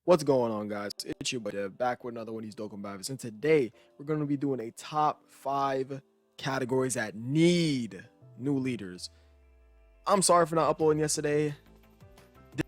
What's going on, guys? It's your boy Dev, back with another one of these Dokkan Battles, and today we're going to be doing a top 5 categories that need new leaders. I'm sorry for not uploading yesterday.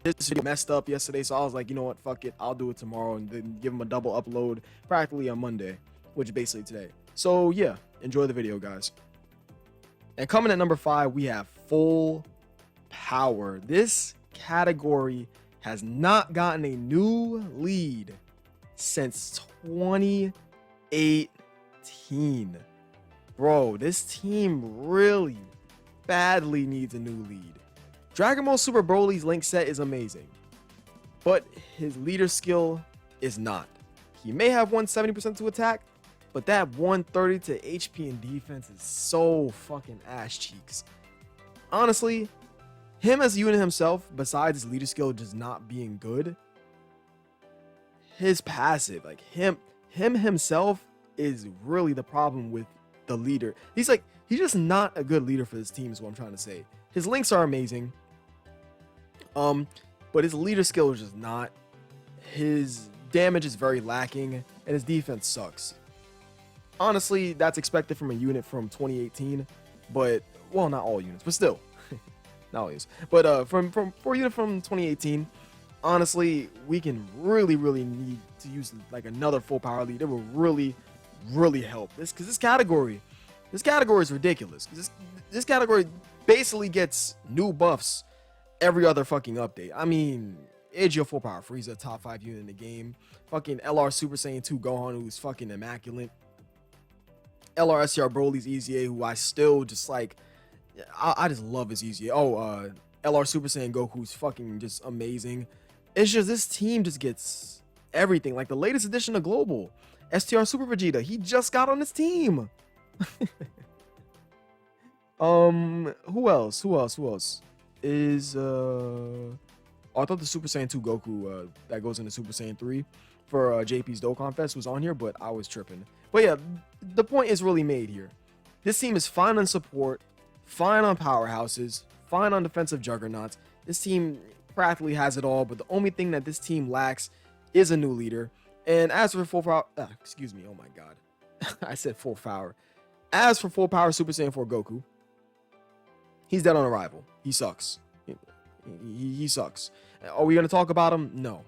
This video messed up yesterday, so I was like, you know what, fuck it, I'll do it tomorrow and then give them a double upload practically on Monday, which is basically today. So yeah, enjoy the video, guys. And coming at number 5, we have Full Power. This category has not gotten a new lead since 2018. Bro, this team really badly needs a new lead. Dragon Ball Super Broly's link set is amazing, but his leader skill is not. He may have 170% to attack, but that 130 to HP and defense is so fucking ass cheeks. Honestly, him as a unit himself, besides his leader skill just not being good, his passive, like him himself is really the problem with the leader. He's just not a good leader for this team is what I'm trying to say. His links are amazing, but his leader skill is just not. His damage is very lacking, and his defense sucks. Honestly, that's expected from a unit from 2018, but, well, not all units, but still. Not always, but for a unit from 2018, honestly, we can really need to use like another full power lead. It will really help this, because this category is ridiculous. This category basically gets new buffs every other fucking update. I mean, Agio full power Frieza, top 5 unit in the game. Fucking LR Super Saiyan 2 Gohan, who's fucking immaculate. LR SCR Broly's EZA, who I still just like. I just love his EZA. LR Super Saiyan Goku's fucking just amazing. It's just this team just gets everything. Like the latest edition of Global, STR Super Vegeta, he just got on his team. Who else is I thought the Super Saiyan 2 Goku that goes into Super Saiyan 3 for JP's Dokkan Fest was on here, but I was tripping. But yeah, the point is really made here. This team is fine on support, fine on powerhouses, fine on defensive juggernauts. This team practically has it all, but the only thing that this team lacks is a new leader. And as for full power, excuse me, oh my god, I said full power. As for full power Super Saiyan 4 Goku, he's dead on arrival. He sucks. He sucks. Are we gonna talk about him? No,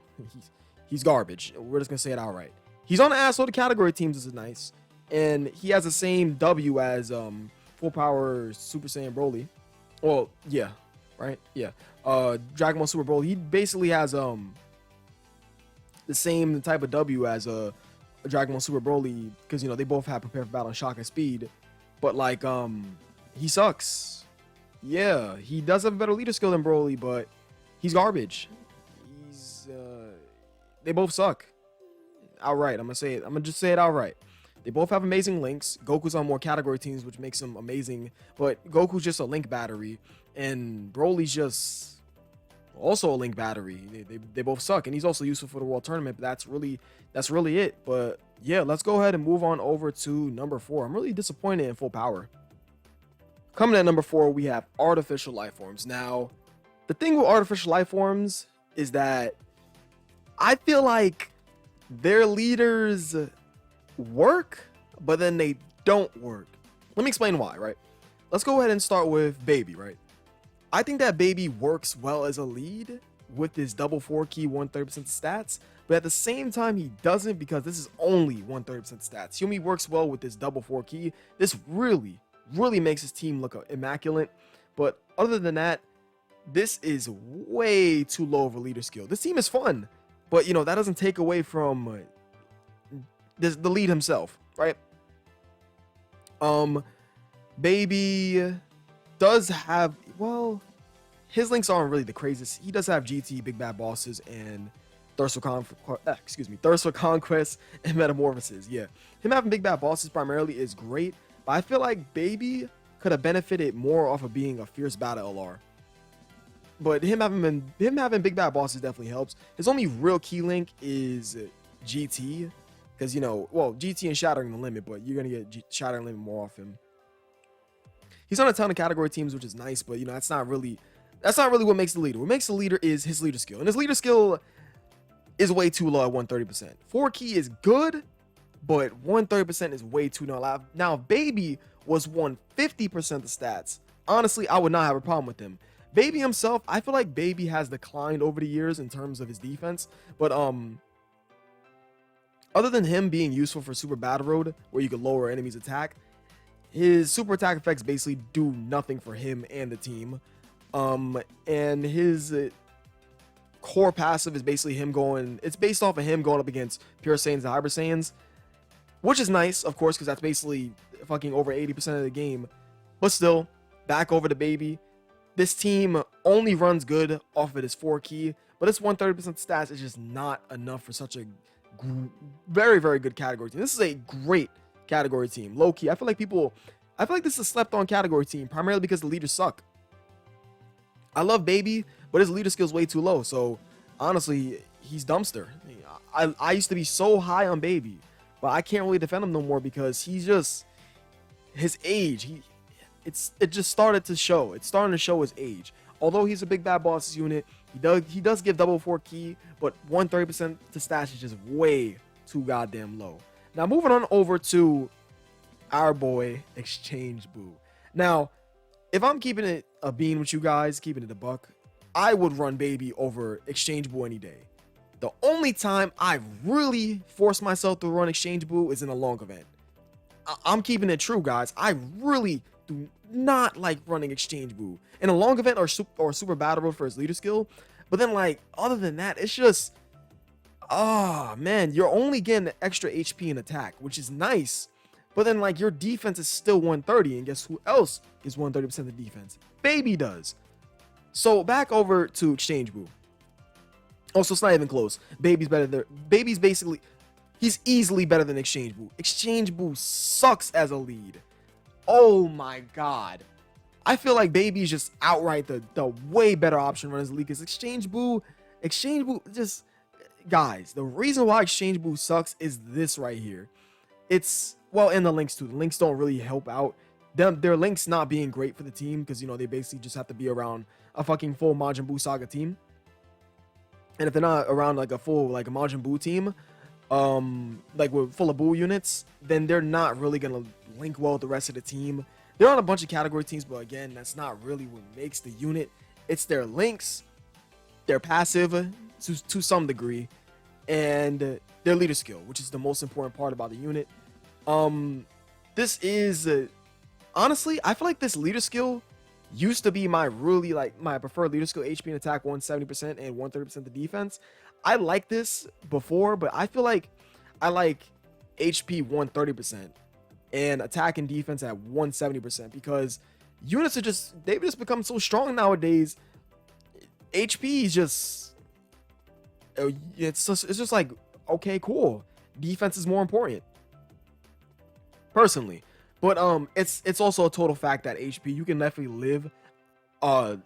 he's garbage. We're just gonna say it outright. He's on the asshole of category teams. This is nice, and he has the same W as full power Super Saiyan Broly. Well, yeah, right, yeah. Dragon Ball Super Broly, he basically has the same type of W as a Dragon Ball Super Broly, because you know they both have prepare for battle and shock and speed, but like he sucks. Yeah, he does have a better leader skill than Broly, but he's garbage. They both suck outright. I'm gonna just say it outright. They both have amazing links. Goku's on more category teams, which makes him amazing, but Goku's just a link battery, and Broly's just also a link battery. They both suck, and he's also useful for the World Tournament, but that's really it. But yeah, let's go ahead and move on over to number 4. I'm really disappointed in full power. Coming at number 4, we have Artificial Lifeforms. Now, the thing with Artificial Lifeforms is that I feel like their leaders work, but then they don't work. Let me explain why, right? Let's go ahead and start with Baby, right? I think that Baby works well as a lead with his double 4 key 130% stats, but at the same time he doesn't, because this is only 130% stats. He only works well with this double 4 key. This really makes his team look immaculate, but other than that, this is way too low of a leader skill. This team is fun, but you know that doesn't take away from the lead himself, right? Baby does have, well, his links aren't really the craziest. He does have GT, Big Bad Bosses, and Thirst for Conquest and Metamorphosis. Yeah, him having Big Bad Bosses primarily is great, but I feel like Baby could have benefited more off of being a fierce battle LR. But him having Big Bad Bosses definitely helps. His only real key link is GT. Because, you know, well, GT and Shattering the Limit, but you're going to get Shattering the Limit more often. He's on a ton of category teams, which is nice, but, you know, that's not really what makes the leader. What makes the leader is his leader skill. And his leader skill is way too low at 130%. 4 key is good, but 130% is way too low. Now, if Baby was 150% the stats, honestly, I would not have a problem with him. Baby himself, I feel like Baby has declined over the years in terms of his defense, but other than him being useful for Super Battle Road, where you could lower enemies' attack, his super attack effects basically do nothing for him and the team. And his core passive is basically him going, it's based off of him going up against Pure Saiyans and Hyper Saiyans, which is nice, of course, because that's basically fucking over 80% of the game. But still, back over to Baby. This team only runs good off of his 4 key, but this 130% stats is just not enough for such a very, very good category team. This is a great category team. Low key, I feel like this is a slept on category team, primarily because the leaders suck. I love Baby, but his leader skill is way too low. So honestly, he's dumpster. I used to be so high on Baby, but I can't really defend him no more because he's just, his age, it just started to show. It's starting to show his age. Although he's a big bad boss unit, he does give double 4 key, but 130% to stats is just way too goddamn low. Now moving on over to our boy Exchange Boo. Now, if I'm keeping it a bean with you guys, keeping it a buck, I would run Baby over Exchange Boo any day. The only time I really force myself to run Exchange Boo is in a long event. I'm keeping it true, guys. I really do not like running Exchange Boo in a long event or super battle road for his leader skill. But then, like, other than that, it's just, oh man, you're only getting extra HP and attack, which is nice. But then, like, your defense is still 130, and guess who else is 130% of the defense? Baby does. So back over to Exchange Boo. Also, it's not even close. Baby's better there. Baby's basically, he's easily better than Exchange Boo. Exchange Boo sucks as a lead. Oh my god. I feel like Baby is just outright the way better option to run as a lead, because Exchange Boo just, guys, the reason why Exchange Boo sucks is this right here. It's, well, and the links too. The links don't really help out. Their links not being great for the team, because, you know, they basically just have to be around a fucking full Majin Buu Saga team. And if they're not around like a full like a Majin Buu team, like with full of Buu units, then they're not really gonna link well with the rest of the team. They're on a bunch of category teams, but again, that's not really what makes the unit. It's their links, their passive to some degree, and their leader skill, which is the most important part about the unit. This is honestly, I feel like this leader skill used to be my really my preferred leader skill. HP and attack 170% and 130% the defense. I like this before, but I feel like I like HP 130% and attack and defense at 170%, because units are they've just become so strong nowadays. HP is just, it's just like, okay, cool, defense is more important personally. But it's also a total fact that HP, you can definitely live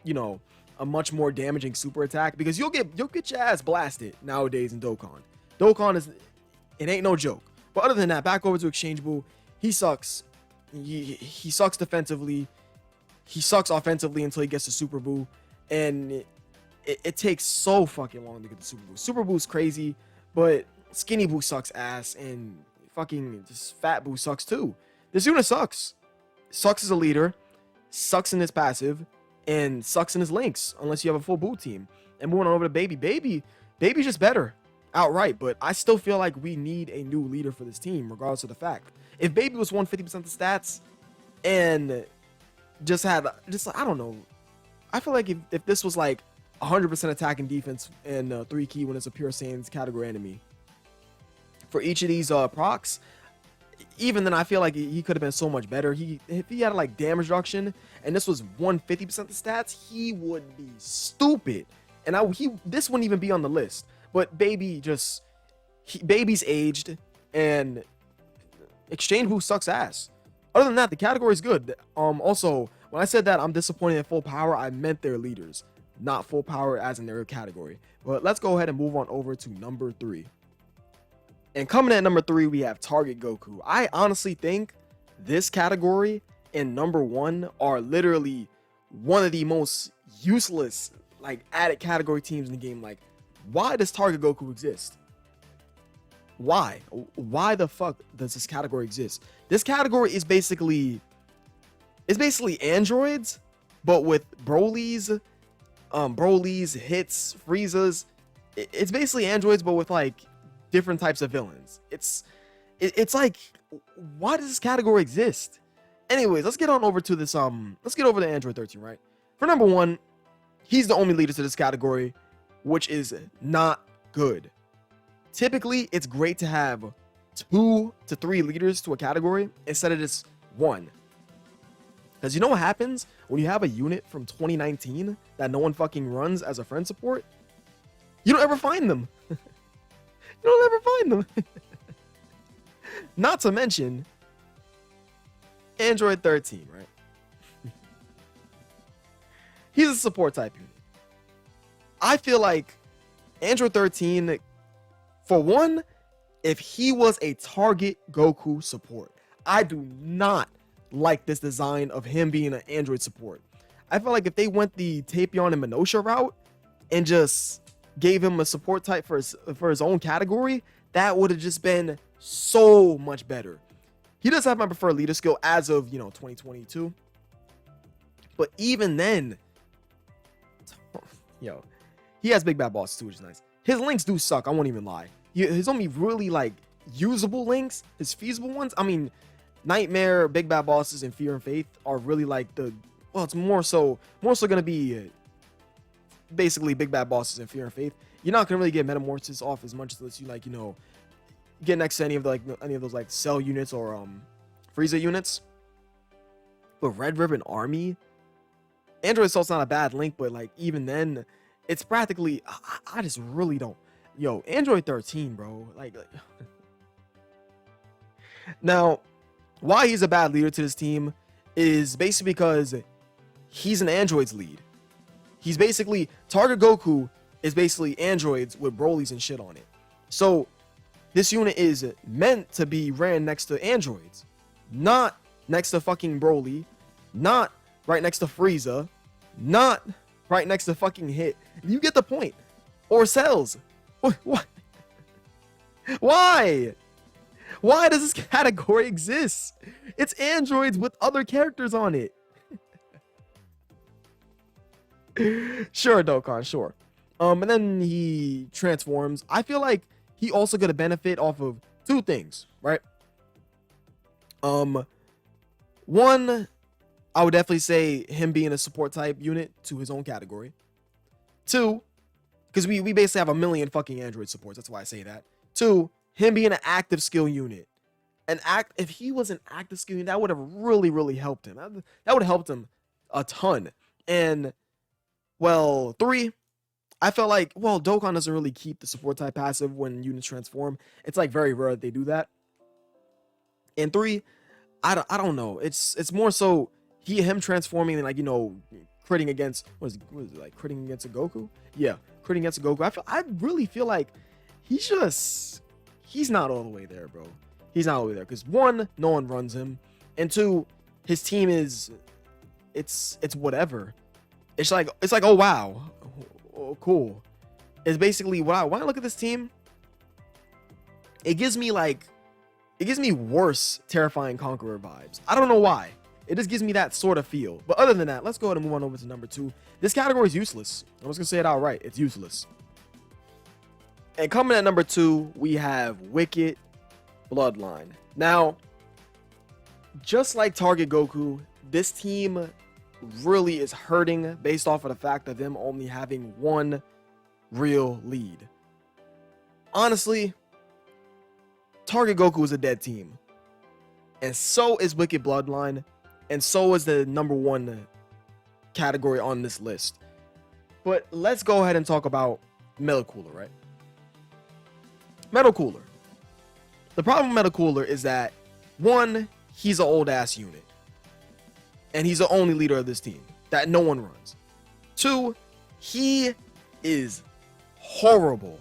you know, a much more damaging super attack, because you'll get your ass blasted nowadays in Dokkan. Dokkan is, it ain't no joke. But other than that, back over to Exchange Boo. He sucks. He sucks defensively. He sucks offensively until he gets to Super Boo, and it takes so fucking long to get to Super Boo. Super Boo's crazy, but Skinny Boo sucks ass, and fucking just Fat Boo sucks too. This unit sucks. Sucks as a leader, sucks in his passive, and sucks in his links, unless you have a full Boo team. And moving on over to Baby. Baby's just better outright, but I still feel like we need a new leader for this team, regardless of the fact. If Baby was 150% the stats and just had, I don't know, I feel like if this was like 100% attack and defense and 3 key when it's a Pure Saiyans category enemy, for each of these procs, even then I feel like he could have been so much better. If he had like damage reduction and this was 150% the stats, he would be stupid, and this wouldn't even be on the list. But Baby Baby's aged, and Exchange Boo sucks ass. Other than that, the category is good. Also, when I said that I'm disappointed in full power, I meant their leaders, not full power as in their category. But let's go ahead and move on over to number 3. And coming at number 3, we have Target Goku. I honestly think this category and number 1 are literally one of the most useless like added category teams in the game. Like, why does Target Goku exist? Why? Why the fuck does this category exist? This category is basically androids, but with Broly's, hits, Friezas. It's basically androids, but with like different types of villains. It's like, why does this category exist? Anyways, let's get on over to this. Let's get over to Android 13, right? For number one, he's the only leader to this category, which is not good. Typically, it's great to have 2 to 3 leaders to a category instead of just 1. Because you know what happens when you have a unit from 2019 that no one fucking runs as a friend support? You don't ever find them. You don't ever find them. Not to mention Android 13, right? He's a support type unit. I feel like Android 13, for one, if he was a Target Goku support, I do not like this design of him being an Android support. I feel like if they went the Tapion and Minosha route and just gave him a support type for his own category, that would have just been so much better. He does have my preferred leader skill as of, 2022. But even then, he has big bad bosses too, which is nice. His links do suck, I won't even lie. His only really like usable links, his feasible ones, I mean, Nightmare, Big Bad Bosses, and Fear and Faith are really like it's more so gonna be basically Big Bad Bosses and Fear and Faith. You're not gonna really get Metamorphosis off as much as you like, get next to any of those like Cell units or Frieza units. But Red Ribbon Army, Android Assault's not a bad link, but like even then, it's practically I just really don't. Android 13, bro. Like now, why he's a bad leader to this team is basically because he's an android's lead. He's basically Target Goku is basically androids with Broly's and shit on it. So this unit is meant to be ran next to androids, not next to fucking Broly, not right next to Frieza, not right next to fucking Hit. You get the point. Or Cells. What? Why? Why does this category exist? It's androids with other characters on it. Sure, Dokkan, sure. And then he transforms. I feel like he also gonna benefit off of 2 things, right? One, I would definitely say him being a support type unit to his own category. 2, because we basically have a million fucking android supports. That's why I say that. 2, him being an active skill unit. If he was an active skill unit, that would have really helped him. That would have helped him a ton. And 3, I felt like, Dokkan doesn't really keep the support type passive when units transform. It's like very rare that they do that. And 3, I don't know. It's more so him transforming and like, critting against what is it like critting against a Goku? Yeah, critting against a Goku. I really feel like he's not all the way there, bro. He's not all the way there because 1, no one runs him, and 2, his team is it's whatever. It's like oh wow, oh, cool. It's basically when I look at this team, it gives me worse Terrifying Conqueror vibes. I don't know why. It just gives me that sort of feel. But other than that, let's go ahead and move on over to number 2. This category is useless. I'm just gonna say it outright. It's useless. And coming at number 2, we have Wicked Bloodline. Now, just like Target Goku, this team really is hurting based off of the fact of them only having 1 real lead. Honestly, Target Goku is a dead team. And so is Wicked Bloodline. And so is the number 1 category on this list. But let's go ahead and talk about Metal Cooler, right? Metal Cooler. The problem with Metal Cooler is that 1, he's an old ass unit. And he's the only leader of this team that no one runs. 2, he is horrible.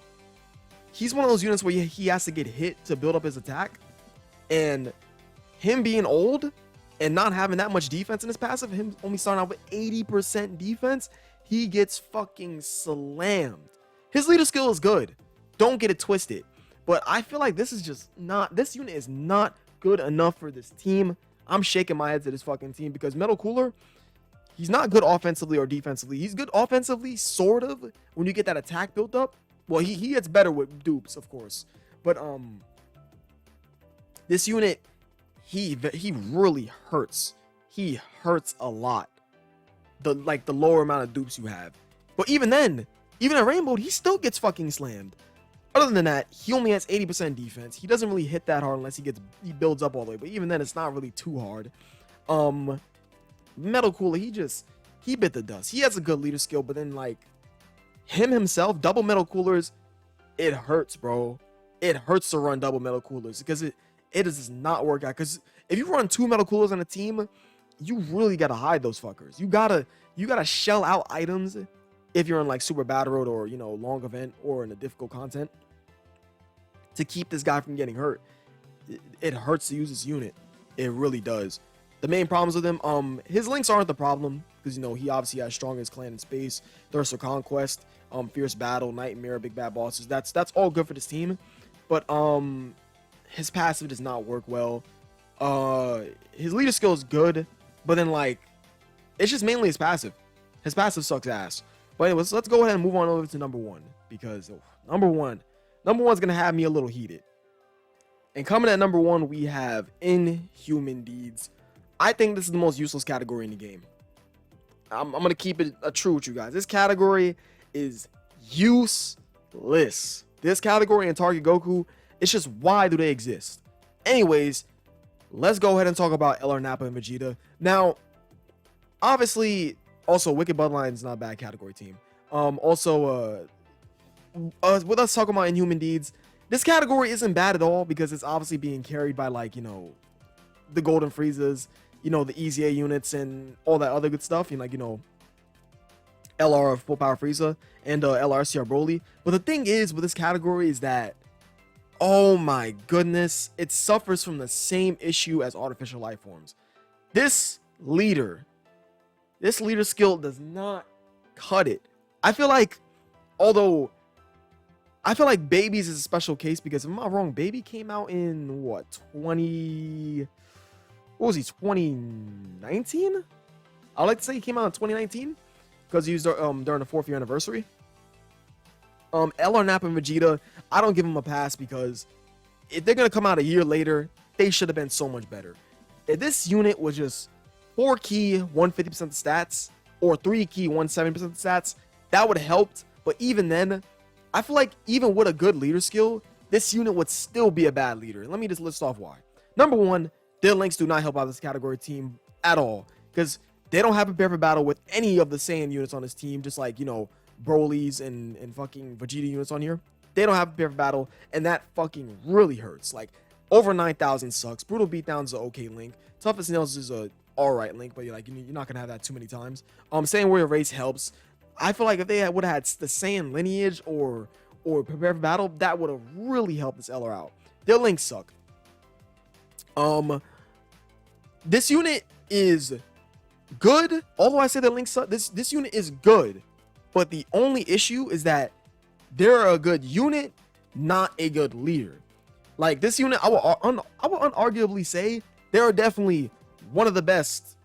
He's one of those units where he has to get hit to build up his attack. And him being old and not having that much defense in his passive, him only starting out with 80% defense, he gets fucking slammed. His leader skill is good. Don't get it twisted. But I feel like this unit is not good enough for this team. I'm shaking my head to this fucking team because Metal Cooler, he's not good offensively or defensively. He's good offensively, sort of, when you get that attack built up. Well, he gets better with dupes, of course. But this unit, he really hurts. He hurts a lot. The lower amount of dupes you have. But even then, even at Rainbow, he still gets fucking slammed. Other than that, he only has 80% defense. He doesn't really hit that hard unless he builds up all the way. But even then, it's not really too hard. Metal Cooler, he bit the dust. He has a good leader skill, but then like himself, double Metal Coolers, it hurts, bro. It hurts to run double Metal Coolers because it does not work out. Because if you run 2 Metal Coolers on a team, you really gotta hide those fuckers. You gotta shell out items if you're in like Super Battle Road or, you know, long event or in a difficult content to keep this guy from getting hurt. It hurts to use this unit. It really does. The main problems with him, his links aren't the problem because, you know, he obviously has Strongest Clan in Space, Thirst for Conquest, Fierce Battle, Nightmare, Big Bad Bosses. That's all good for this team, but his passive does not work well. His leader skill is good, but then like it's just mainly his passive. His passive sucks ass. But anyways, let's go ahead and move on over to number 1 because number one's gonna have me a little heated. And coming at number 1, we have Inhuman Deeds. I think this is the most useless category in the game. I'm gonna keep it true with you guys. This category is useless. This category and Target Goku, it's just, why do they exist? Anyways, let's go ahead and talk about LR Nappa and Vegeta. Now, obviously, also Wicked Bloodline is not a bad category team. With us talking about Inhuman Deeds, this category isn't bad at all because it's obviously being carried by, like, you know, the Golden Friezas, you know, the Easy A units and all that other good stuff, you know, like, you know, LR Full Power Frieza and LRCR Broly. But the thing is with this category is that, oh my goodness, it suffers from the same issue as Artificial Lifeforms. This leader skill does not cut it. I feel like Baby's is a special case because if I'm not wrong, Baby came out in what, 2019? I like to say he came out in 2019 because he was during the 4th year anniversary. LR Nappa and Vegeta, I don't give them a pass because if they're gonna come out a year later, they should have been so much better. If this unit was just 4 key 150% stats or 3 key 170% stats, that would have helped. But even then, I feel like even with a good leader skill, this unit would still be a bad leader. Let me just list off why. Number 1, their links do not help out this category team at all because they don't have prepare for battle with any of the Saiyan units on this team, just like, you know, Broly's and fucking Vegeta units on here. They don't have prepare for battle, and that fucking really hurts. Like, over 9,000 sucks. Brutal Beatdown's an okay link. Toughest Nails is a alright link, but you're not gonna have that too many times. Saiyan Warrior Race helps. I feel like if they would have had the Saiyan lineage or prepare for battle, that would have really helped this LR out. Their links suck. This unit is good. Although I say the links suck, this unit is good. But the only issue is that they're a good unit, not a good leader. Like, this unit, I will unarguably say they are definitely one of the best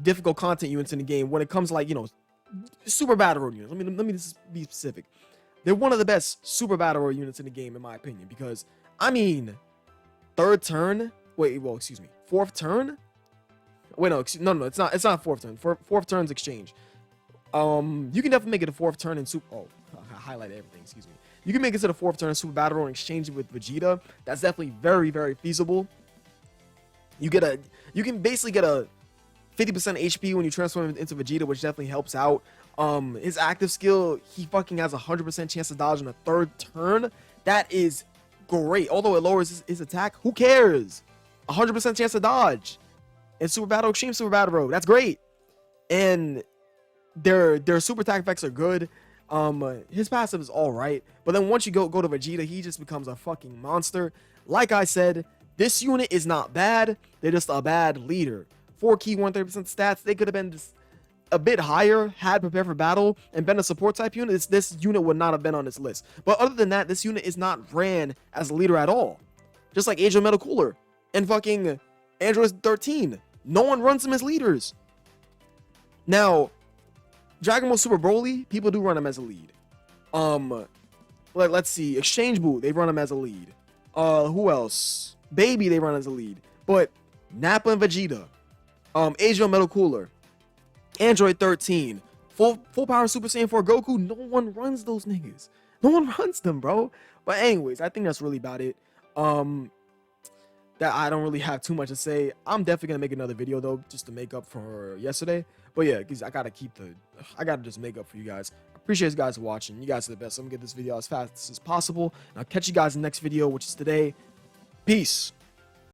difficult content units in the game when it comes to, like, you know, Super Battle Road units. Let me just be specific. They're one of the best Super Battle Road units in the game, in my opinion, because, I mean, fourth turn? Wait, no, it's not fourth turn. Fourth turn's exchange. You can definitely make it a 4th turn in Super. Oh, I highlighted everything. Excuse me. You can make it to the 4th turn in Super Battle Road and exchange it with Vegeta. That's definitely very, very feasible. You can basically get a 50% HP when you transform him into Vegeta, which definitely helps out. His active skill, he fucking has a 100% chance to dodge on the 3rd turn. That is great. Although it lowers his attack, who cares? 100% chance to dodge in Super Battle Extreme Super Battle Road. That's great. And their super attack effects are good. His passive is all right, but then once you go to Vegeta, he just becomes a fucking monster. Like I said, this unit is not bad. They're just a bad leader. 4 key 130% stats. They could have been just a bit higher, had prepared for battle, and been a support type unit, this unit would not have been on this list. But other than that, this unit is not ran as a leader at all. Just like Age of Metal Cooler and fucking Android 13. No one runs them as leaders. Now, Dragon Ball Super Broly, people do run them as a lead. Let's see, Exchange Boo, they run them as a lead. Who else? Baby, they run as a lead. But Nappa and Vegeta, Age of Metal Cooler, Android 13, full power Super Saiyan 4 Goku, no one runs those niggas. No one runs them, bro. But anyways, I think that's really about it. That I don't really have too much to say. I'm definitely gonna make another video though, just to make up for yesterday. But yeah, because I gotta just make up for you guys. I appreciate you guys watching. You guys are the best. I'm gonna get this video as fast as possible. And I'll catch you guys in the next video, which is today. Peace.